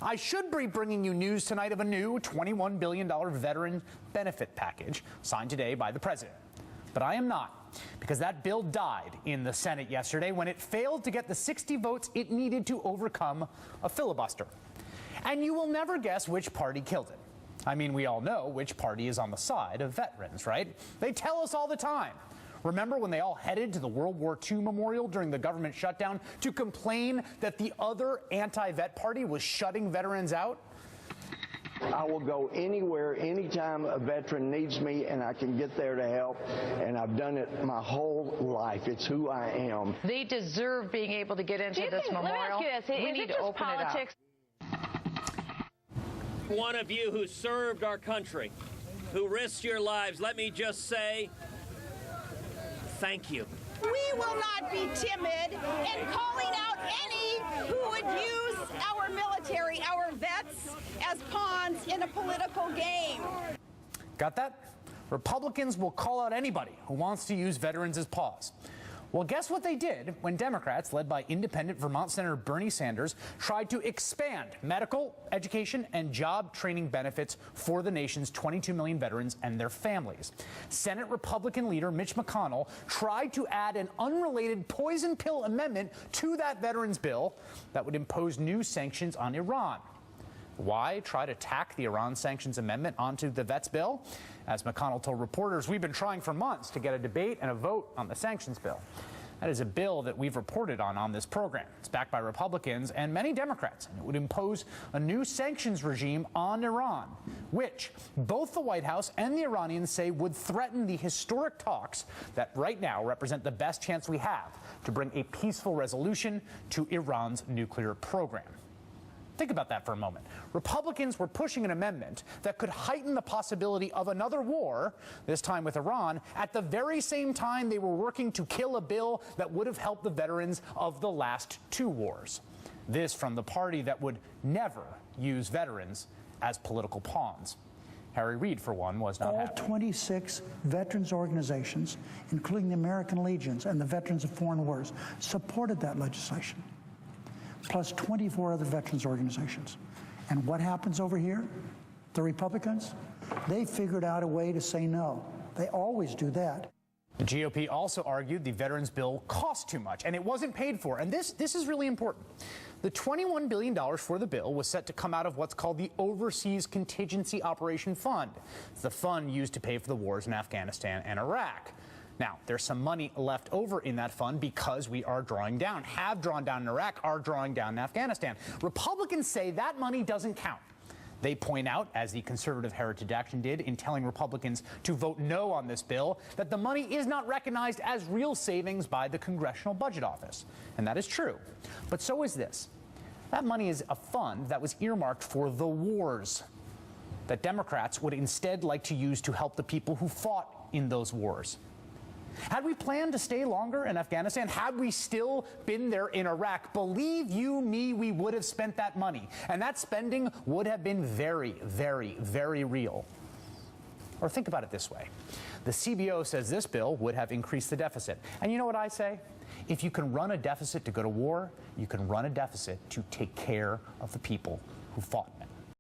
I should be bringing you news tonight of a new $21 billion veteran benefit package signed today by the president. But I am not, because that bill died in the Senate yesterday when it failed to get the 60 votes it needed to overcome a filibuster. And you will never guess which party killed it. I mean, we all know which party is on the side of veterans, right? They tell us all the time. Remember when they all headed to the World War II memorial during the government shutdown to complain that the other anti-vet party was shutting veterans out? I will go anywhere, anytime a veteran needs me, and I can get there to help. And I've done it my whole life. It's who I am. They deserve being able to get into this memorial. Let me ask you this. We need to open politics? it up. One of you who served our country, who risked your lives, let me just say, thank you. We will not be timid in calling out any who would use our military, our vets, as pawns in a political game. Got that? Republicans will call out anybody who wants to use veterans as pawns. Well, guess what they did when Democrats, led by independent Vermont Senator Bernie Sanders, tried to expand medical, education, and job training benefits for the nation's 22 million veterans and their families. Senate Republican leader Mitch McConnell tried to add an unrelated poison pill amendment to that veterans bill that would impose new sanctions on Iran. Why try to tack the Iran sanctions amendment onto the vets bill? As McConnell told reporters, we've been trying for months to get a debate and a vote on the sanctions bill. That is a bill that we've reported on this program. It's backed by Republicans and many Democrats, and it would impose a new sanctions regime on Iran, which both the White House and the Iranians say would threaten the historic talks that right now represent the best chance we have to bring a peaceful resolution to Iran's nuclear program. Think about that for a moment. Republicans were pushing an amendment that could heighten the possibility of another war, this time with Iran, at the very same time they were working to kill a bill that would have helped the veterans of the last two wars. This from the party that would never use veterans as political pawns. Harry Reid, for one, was not happy. All 26 veterans organizations, including the American Legions and the Veterans of Foreign Wars, supported that legislation, plus 24 other veterans organizations. And what happens over here? The Republicans, they figured out a way to say no. They always do that. The GOP also argued the veterans bill cost too much, and it wasn't paid for. And this is really important. The $21 billion for the bill was set to come out of what's called the Overseas Contingency Operation Fund. It's the fund used to pay for the wars in Afghanistan and Iraq. Now, there's some money left over in that fund because we are drawing down, have drawn down in Iraq, are drawing down in Afghanistan. Republicans say that money doesn't count. They point out, as the Conservative Heritage Action did in telling Republicans to vote no on this bill, that the money is not recognized as real savings by the Congressional Budget Office. And that is true. But so is this. That money is a fund that was earmarked for the wars that Democrats would instead like to use to help the people who fought in those wars. Had we planned to stay longer in Afghanistan, had we still been there in Iraq, believe you me, we would have spent that money. And that spending would have been very, very, very real. Or think about it this way. The CBO says this bill would have increased the deficit. And you know what I say? If you can run a deficit to go to war, you can run a deficit to take care of the people who fought